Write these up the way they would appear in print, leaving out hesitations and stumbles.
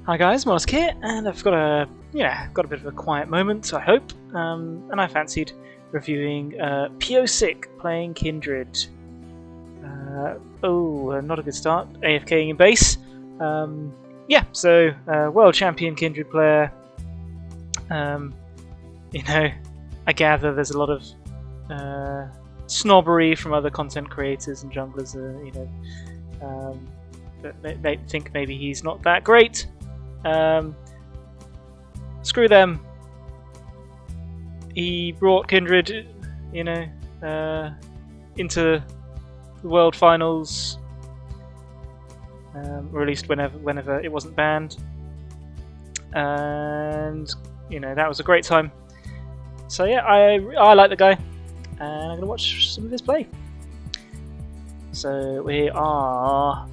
Hi guys, Mollusk here, and I've got a bit of a quiet moment, I hope, and I fancied reviewing Pyosik playing Kindred. Not a good start. AFKing in base. World champion Kindred player. I gather there's a lot of snobbery from other content creators and junglers, that they think maybe he's not that great. Screw them. He brought Kindred, into the World Finals, or at least whenever it wasn't banned, and that was a great time. So yeah, I like the guy, and I'm gonna watch some of his play. So we are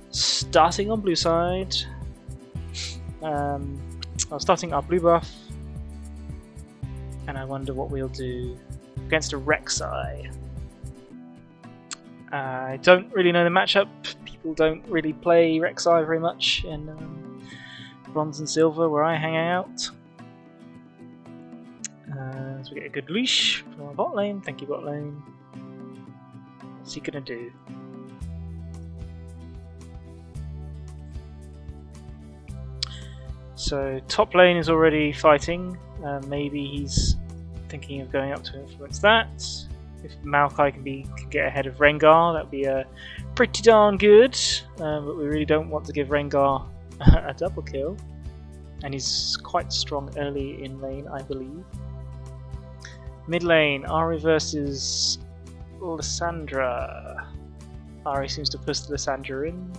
starting on blue side. I'm starting our blue buff, and I wonder what we'll do against a rek'sai. I don't really know the matchup. People don't really play rek'sai very much in bronze and silver where I hang out. So we get a good leash from our bot lane. Thank you, bot lane. What's he gonna do? So top lane is already fighting. Maybe he's thinking of going up to influence that. If Maokai can get ahead of Rengar, that'd be pretty darn good. But we really don't want to give Rengar a double kill, and he's quite strong early in lane, I believe. Mid lane, Ari versus Lissandra. Ari seems to push Lissandra in.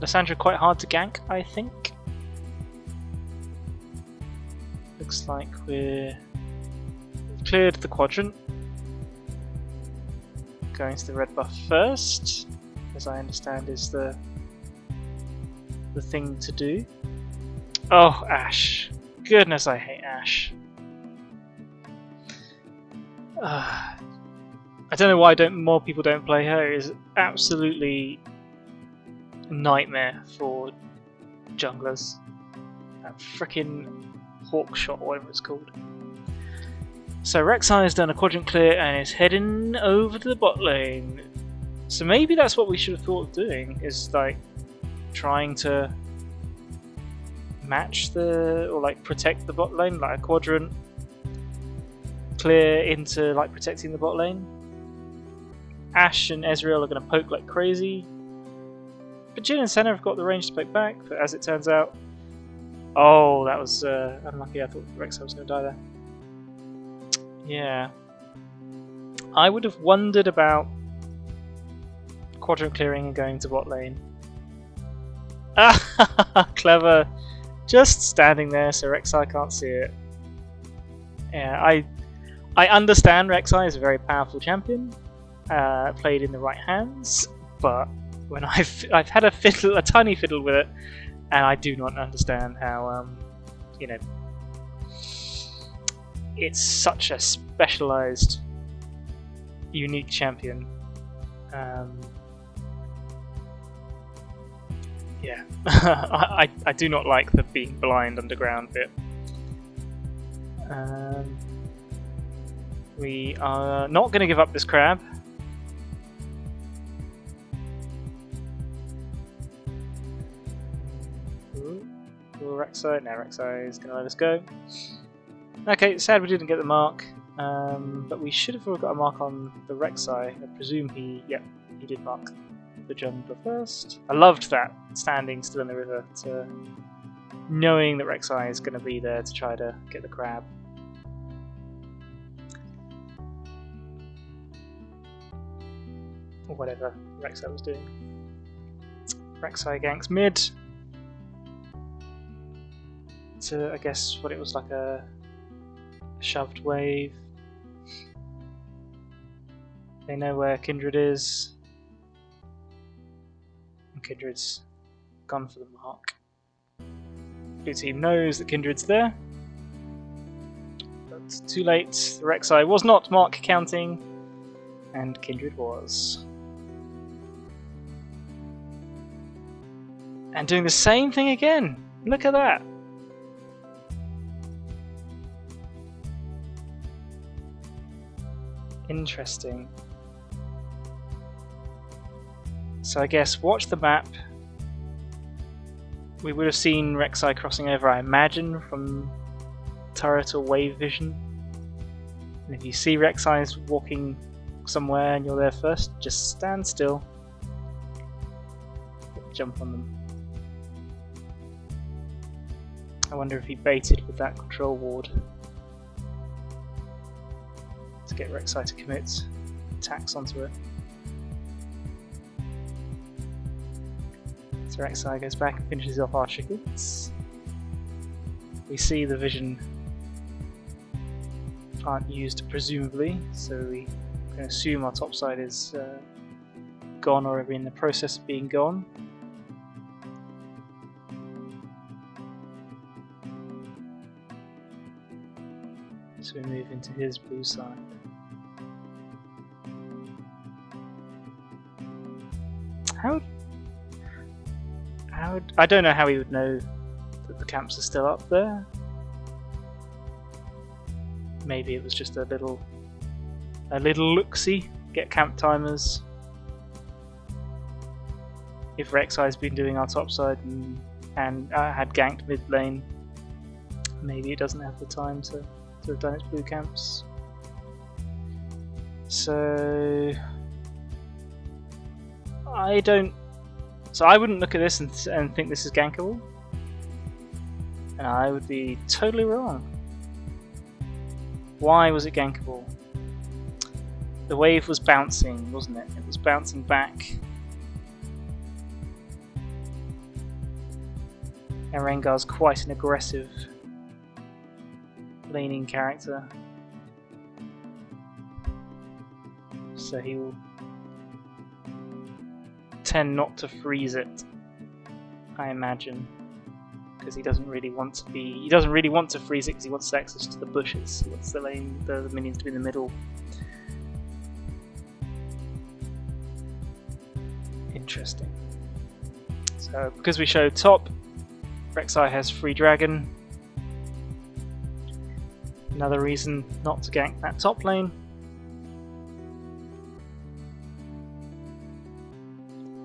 Lissandra quite hard to gank, I think. Looks like we've cleared the quadrant. Going to the red buff first, as I understand is the thing to do. Oh, Ashe. Goodness, I hate Ashe. I don't know why more people don't play her. It is absolutely a nightmare for junglers. That frickin' hawk shot, or whatever it's called. So rek'sai has done a quadrant clear and is heading over to the bot lane. So maybe that's what we should have thought of doing, is like trying to match protect the bot lane, like a quadrant clear into protecting the bot lane. Ashe and Ezreal are going to poke like crazy, but Jhin and Senna have got the range to poke back, but as it turns out, oh, that was unlucky. I thought rek'sai was going to die there. Yeah. I would have wondered about quadrant clearing and going to bot lane. Ah, clever. Just standing there so rek'sai can't see it. Yeah, I understand rek'sai is a very powerful champion, played in the right hands, but when I've had a tiny fiddle with it, and I do not understand how it's such a specialized, unique champion. Yeah, I do not like the being blind underground bit. We are not going to give up this crab. rek'sai. Now rek'sai is going to let us go. Okay, sad we didn't get the mark, but we should have got a mark on the rek'sai. I presume he did mark the jungler first. I loved that, standing still in the river, knowing that rek'sai is going to be there to try to get the crab. Or whatever rek'sai was doing. rek'sai ganks mid. To, I guess, what it was like a shoved wave. They know where Kindred is, and Kindred's gone for the mark. Blue team knows that Kindred's there, but too late. The rek'sai was not mark counting, and Kindred was. And doing the same thing again. Look at that! Interesting. So I guess watch the map. We would have seen rek'sai crossing over, I imagine, from turret or wave vision. And if you see rek'sai walking somewhere and you're there first, just stand still. Jump on them. I wonder if he baited with that control ward to get rek'sai to commit attacks onto it. So rek'sai goes back and finishes off our chickens. We see the vision aren't used presumably, so we can assume our topside is gone or in the process of being gone. So we move into his blue side. I don't know how he would know that the camps are still up there. Maybe it was just a little look-see, get camp timers. If rek'sai's been doing our topside and had ganked mid lane, maybe it doesn't have the time to have done its blue camps. So I wouldn't look at this and think this is gankable, and I would be totally wrong. Why was it gankable? The wave was bouncing, wasn't it? It was bouncing back. And Rengar's quite an aggressive laning character, so he will tend not to freeze it, I imagine, because he doesn't really want to be. He doesn't really want to freeze it because he wants access to the bushes. He wants the minions to be in the middle. Interesting. So because we showed top, rek'sai has free dragon. Another reason not to gank that top lane.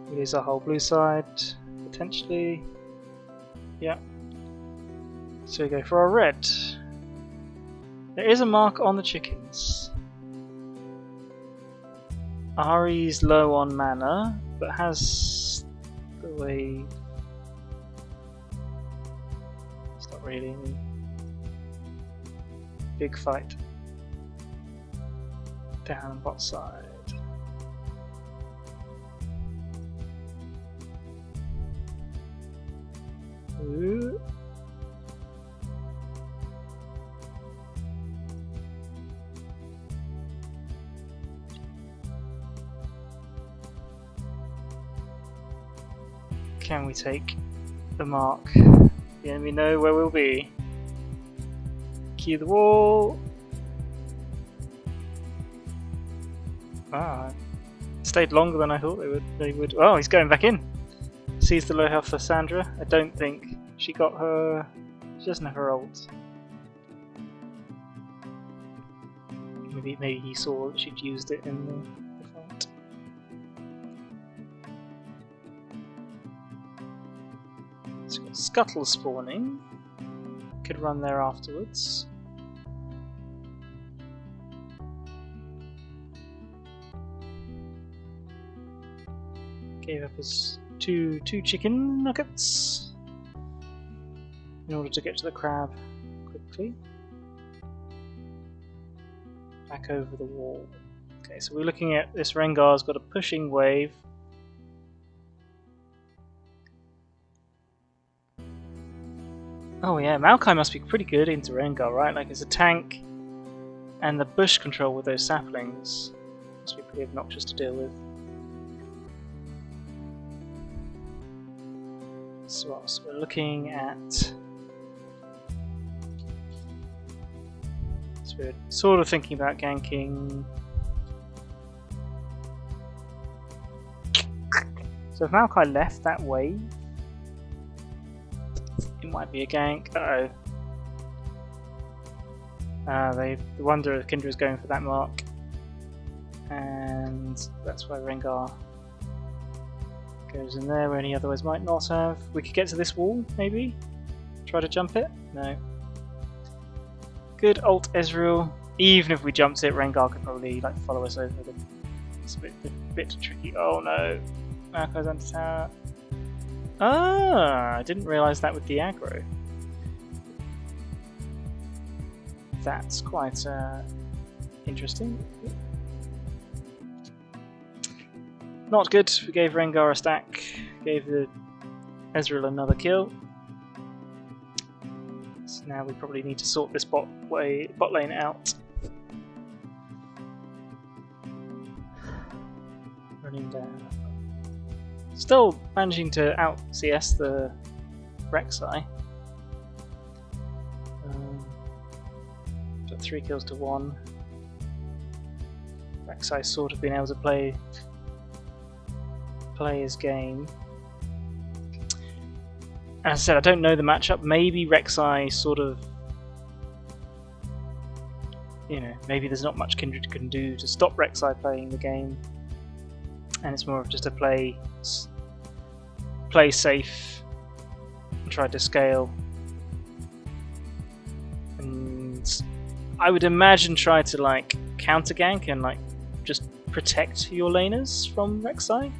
We lose our whole blue side, potentially. Yeah. So we go for our red. There is a mark on the chickens. Ahri's low on mana, but has the wave. It's not really big fight. Down on bot side. Ooh. Can we take the mark? The enemy know where we'll be. Cue the wall. Ah, stayed longer than I thought they would. Oh, he's going back in. Sees the low health for Sandra. I don't think she got her. She doesn't have her ult. Maybe he saw that she'd used it in the fight. So we've got Scuttle spawning. Could run there afterwards. Gave up his two chicken nuggets in order to get to the crab quickly. Back over the wall. Okay, so we're looking at this. Rengar's got a pushing wave. Oh yeah, Maokai must be pretty good into Rengar, right? Like it's a tank, and the bush control with those saplings must be pretty obnoxious to deal with. So we're looking at. So we're sort of thinking about ganking. So if Maokai left that wave, it It might be a gank. Uh oh. The wonder of Kindred is going for that mark. And that's why Rengar goes in there where he otherwise might not have. We could get to this wall, maybe? Try to jump it? No. Good ult Ezreal. Even if we jumped it, Rengar could probably like follow us over. It's a bit tricky. Oh no. Marco's under tower. Ah, I didn't realise that with the aggro. That's quite interesting. Not good. We gave Rengar a stack. Gave the Ezreal another kill. So now we probably need to sort this bot lane out. Running down. Still managing to out CS the rek'sai. But 3 kills to 1. rek'sai sort of been able to play his game. As I said, I don't know the matchup. Maybe rek'sai sort of, maybe there's not much Kindred can do to stop rek'sai playing the game, and it's more of just a play safe and try to scale. And I would imagine try to like counter gank and like just protect your laners from rek'sai.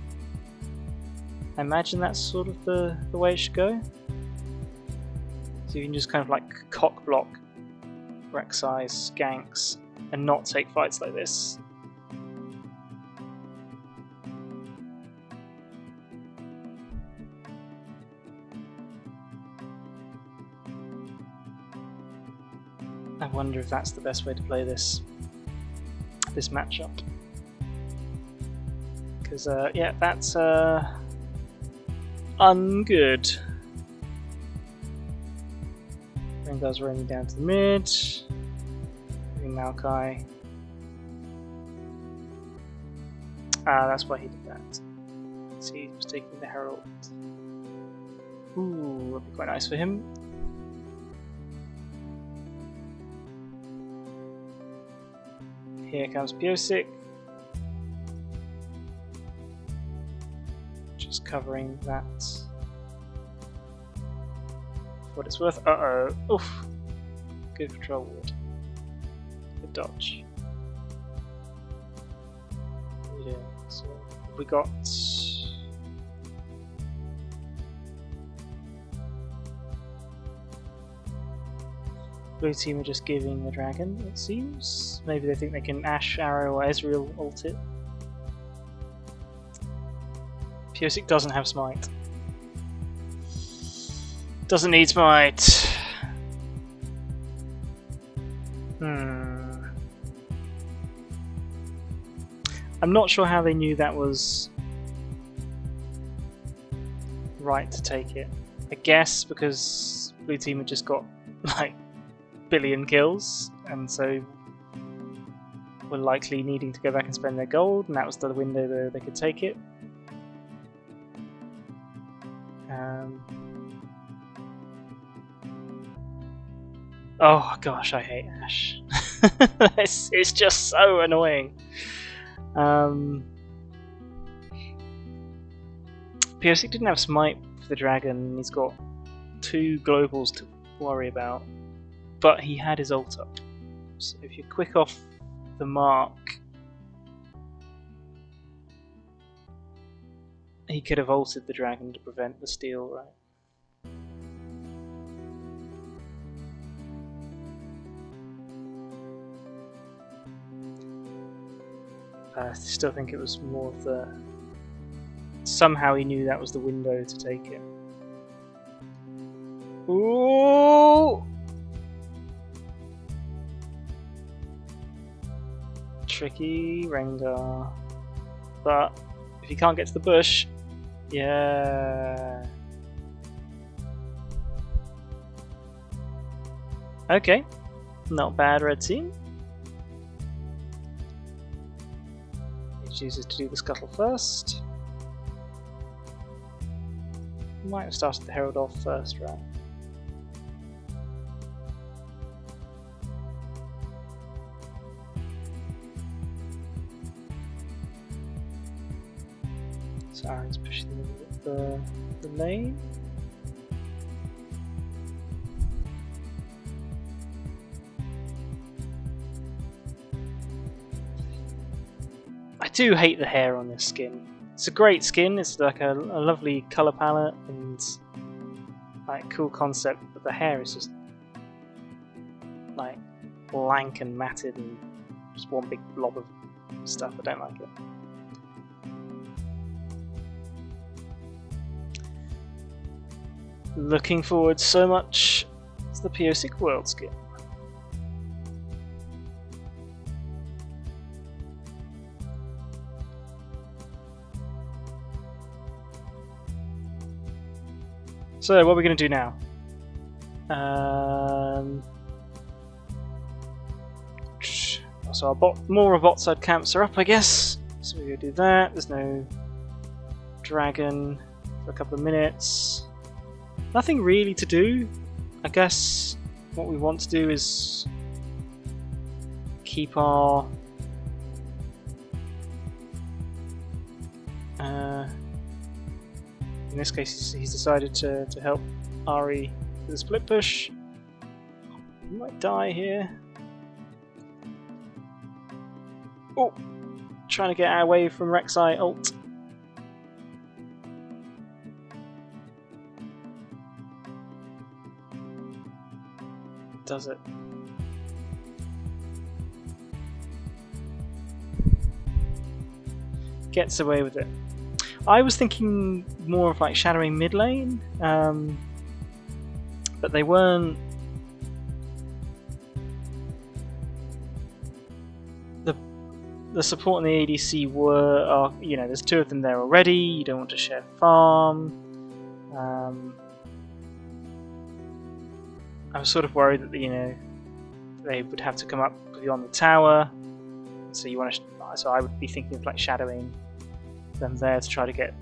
I imagine that's sort of the way it should go. So you can just kind of like cock block rek'sai's ganks and not take fights like this. I wonder if that's the best way to play this matchup. Because yeah, that's ungood. Rengar's running down to the mid. Getting Maokai. Ah, that's why he did that. See, he was taking the Herald. Ooh, that'd be quite nice for him. Here comes Pyosik. Just covering that. For what it's worth. Uh oh. Oof. Good control ward. Good dodge. Yeah, so we got. Blue team are just giving the dragon, it seems. Maybe they think they can Ashe, Arrow, or Ezreal ult it. Pyosik doesn't have smite. Doesn't need smite. I'm not sure how they knew that was right to take it. I guess because blue team had just got like billion kills, and so were likely needing to go back and spend their gold, and that was the window where they could take it. Oh gosh, I hate Ashe. It's just so annoying. Pyosik didn't have smite for the dragon. He's got 2 globals to worry about. But he had his ult up. So if you quick off the mark, he could have ulted the dragon to prevent the steal, right? I still think it was more of the... Somehow he knew that was the window to take it. Ooh! Tricky Rengar. But if you can't get to the bush, yeah. Okay, not bad, red team. He chooses to do the scuttle first. Might have started the Herald off first, right? He's pushing the lane. I do hate the hair on this skin. It's a great skin, it's like a lovely colour palette and like cool concept, but the hair is just like blank and matted and just one big blob of stuff. I don't like it. Looking forward so much to the Pyosik world skin. So what are we going to do now? So more of bot side camps are up, I guess. So we're going to do that. There's no dragon for a couple of minutes. Nothing really to do. I guess what we want to do is keep our in this case he's decided to help Ari with the split push. He might die here. Oh! Trying to get our way from rek'sai ult. Does it? Gets away with it. I was thinking more of like shadowing mid lane, but they weren't. The support and the ADC were, you know, there's two of them there already. You don't want to share farm. I was sort of worried that they would have to come up beyond the tower. So you want to. So I would be thinking of like shadowing them there to try to get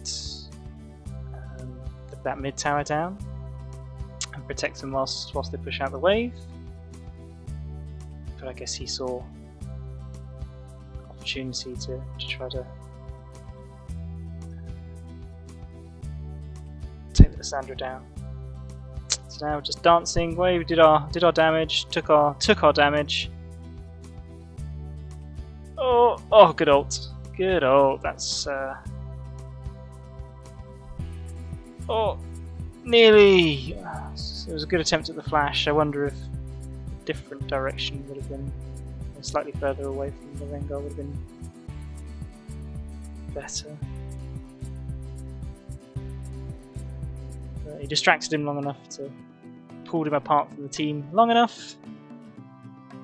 that mid tower down and protect them whilst they push out the wave. But I guess he saw opportunity to try to take the Lissandra down. So now we're just dancing. Wave did our damage, took our damage. Oh, good ult. Good ult. That's oh, nearly. It was a good attempt at the flash. I wonder if a different direction would have been slightly further away from the Rengar would have been better. But he distracted him long enough to pulled him apart from the team long enough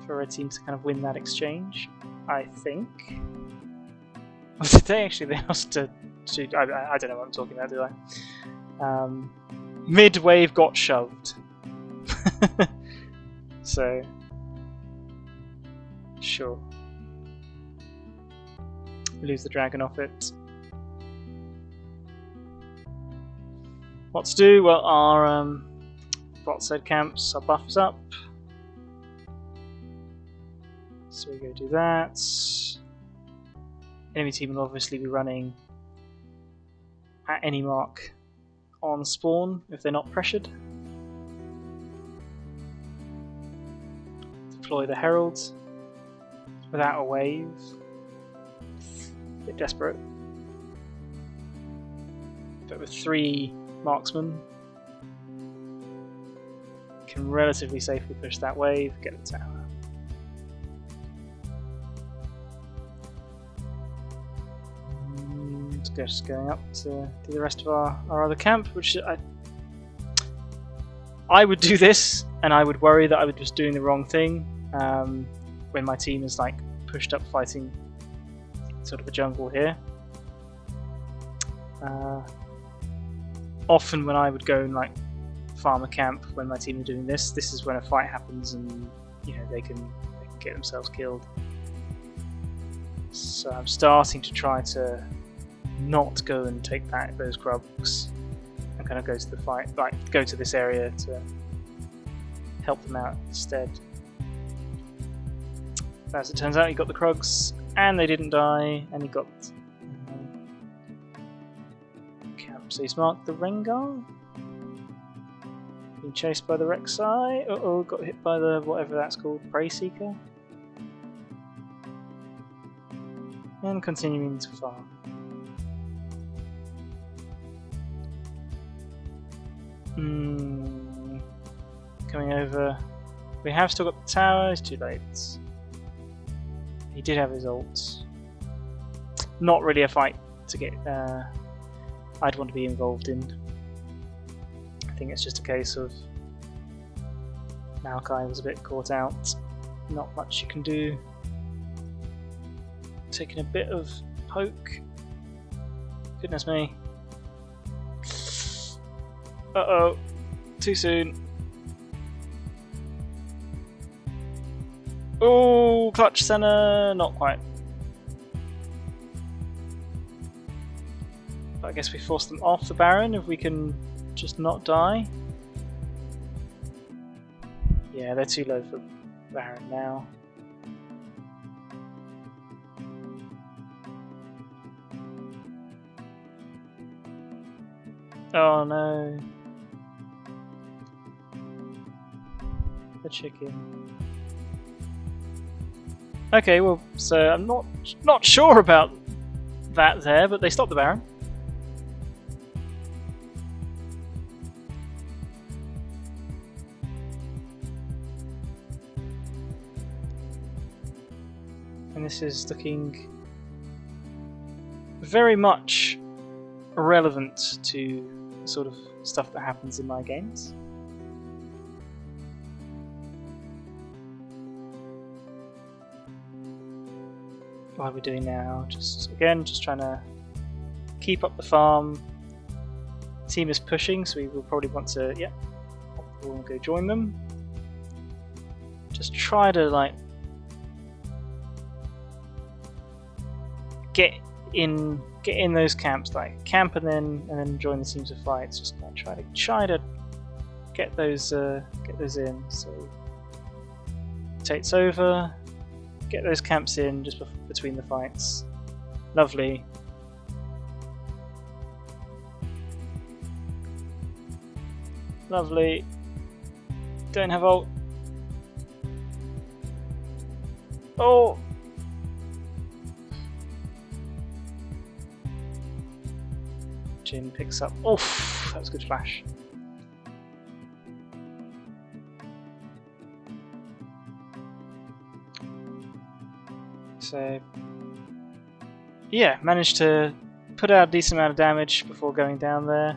for a team to kind of win that exchange. I think. Or did they actually? They lost to I don't know what I'm talking about, do I? Mid wave got shoved. So sure. Lose the dragon off it. What to do? Well, our bot side camps, our buff is up. So we go do that. Enemy team will obviously be running at any mark on spawn if they're not pressured. Deploy the herald without a wave. A bit desperate. But with 3 marksmen, can relatively safely push that wave, get the tower. Just going up to the rest of our other camp, which I would do this, and I would worry that I was just doing the wrong thing when my team is like pushed up fighting sort of a jungle here. Often when I would go and like farm a camp when my team are doing this is when a fight happens and they can get themselves killed. So I'm starting to try to not go and take back those grubs and kind of go to the fight, like go to this area to help them out instead. As it turns out, he got the Krugs and they didn't die, and he got camp. So he's marked the Rengar. Being chased by the rek'sai. Uh-oh, got hit by the whatever that's called, Prey Seeker. And continuing to farm. Coming over. We have still got the tower, it's too late. He did have his ult. Not really a fight to get I'd want to be involved in. I think it's just a case of Maokai was a bit caught out. Not much you can do. Taking a bit of poke. Goodness me. Uh-oh. Too soon. Oh, clutch center. Not quite. But I guess we force them off the Baron if we can just not die. Yeah, they're too low for Baron now. Oh no. The chicken. Okay, well, so I'm not sure about that there, but they stopped the Baron. And this is looking very much relevant to the sort of stuff that happens in my games. What are we doing now? Just trying to keep up the farm. Team is pushing, so we will probably want to, we'll go join them. Just try to like get in those camps, like camp and then join the teams of fights. Just like try to get those in. So takes over. Get those camps in just between the fights. Lovely. Lovely. Don't have ult. Oh! Jin picks up. Oof! That was a good flash. So, yeah, managed to put out a decent amount of damage before going down there.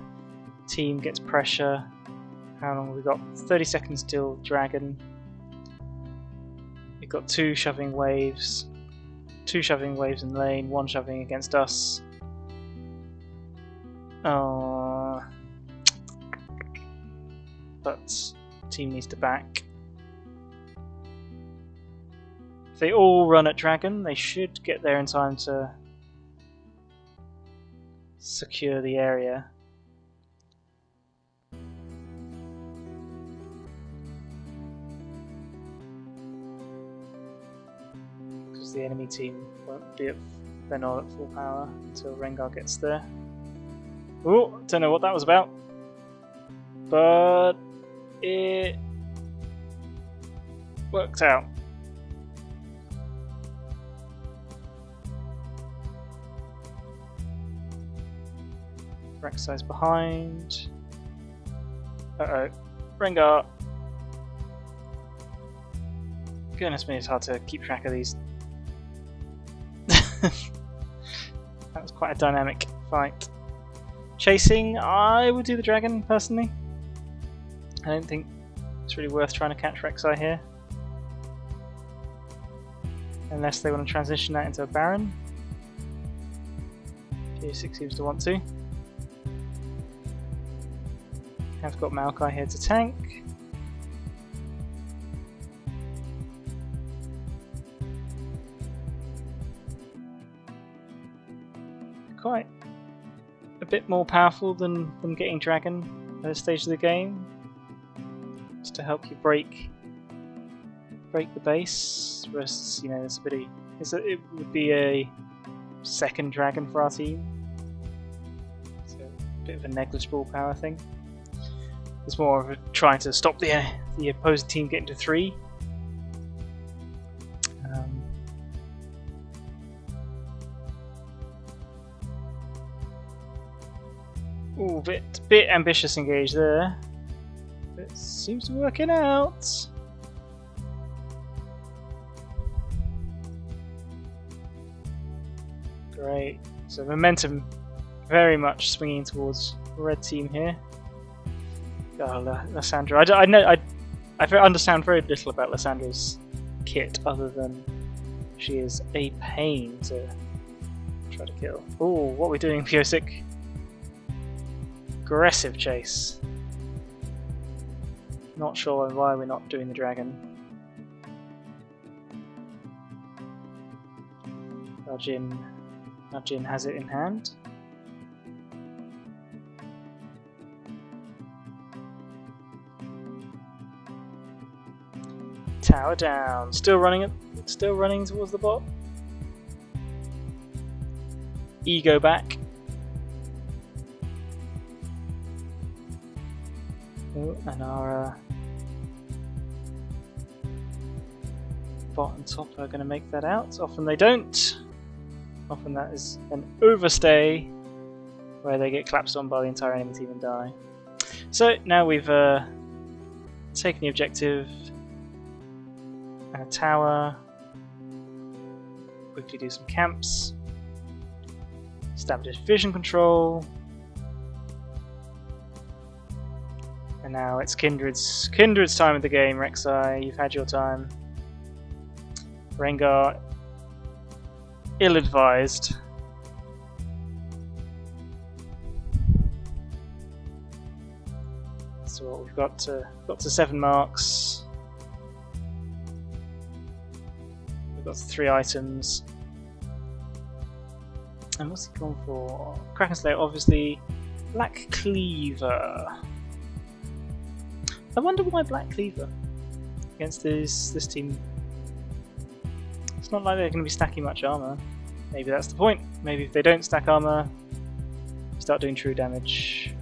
Team gets pressure. How long have we got? 30 seconds till Dragon. We've got two shoving waves in lane, one shoving against us. But team needs to back. If they all run at Dragon, they should get there in time to secure the area. Because the enemy team won't be they're not at full power until Rengar gets there. Oh, don't know what that was about, but it worked out. Rek'sai's behind. Uh-oh. Rengar. Goodness me, it's hard to keep track of these. That was quite a dynamic fight. Chasing, I would do the Dragon, personally. I don't think it's really worth trying to catch rek'sai here. Unless they want to transition that into a Baron. Pyosik seems to want to. I've got Maokai here to tank. Quite a bit more powerful than getting Dragon at this stage of the game. Just to help you break the base. Versus, you know, it would be a second Dragon for our team. So bit of a negligible power thing. It's more of a trying to stop the opposing team getting to 3. Ooh, bit ambitious engage there. It seems to be working out. Great. So momentum very much swinging towards the red team here. Oh, Lysandra. I understand very little about Lysandra's kit other than she is a pain to try to kill. Oh, what are we doing, Pyosik? Aggressive chase. Not sure why we're not doing the dragon. Our Jin has it in hand. Tower down. Still running towards the bot. Ego back. Oh, and our bot and top are going to make that out. Often they don't. Often that is an overstay where they get collapsed on by the entire enemy team and die. So now we've taken the objective. And a tower. Quickly do some camps. Establish vision control. And now it's Kindred's time of the game, rek'sai. You've had your time. Rengar, ill-advised. So we've got to 7 marks. We've got 3 items. And what's he gone for? Kraken Slayer, obviously. Black Cleaver. I wonder why Black Cleaver against this team. It's not like they're going to be stacking much armor. Maybe that's the point. Maybe if they don't stack armor, start doing true damage.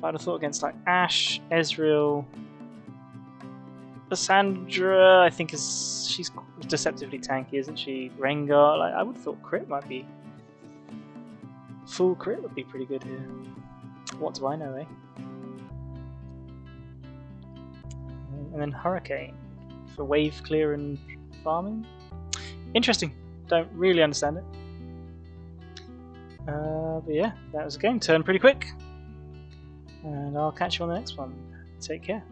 But I'd have thought against like Ashe, Ezreal, Lysandra, I think she's deceptively tanky, isn't she? Rengar, like I would have thought crit might be full crit would be pretty good here. What do I know, eh? And then Hurricane for wave clear and farming. Interesting. Don't really understand it. But yeah, that was a game. Turned pretty quick. And I'll catch you on the next one. Take care.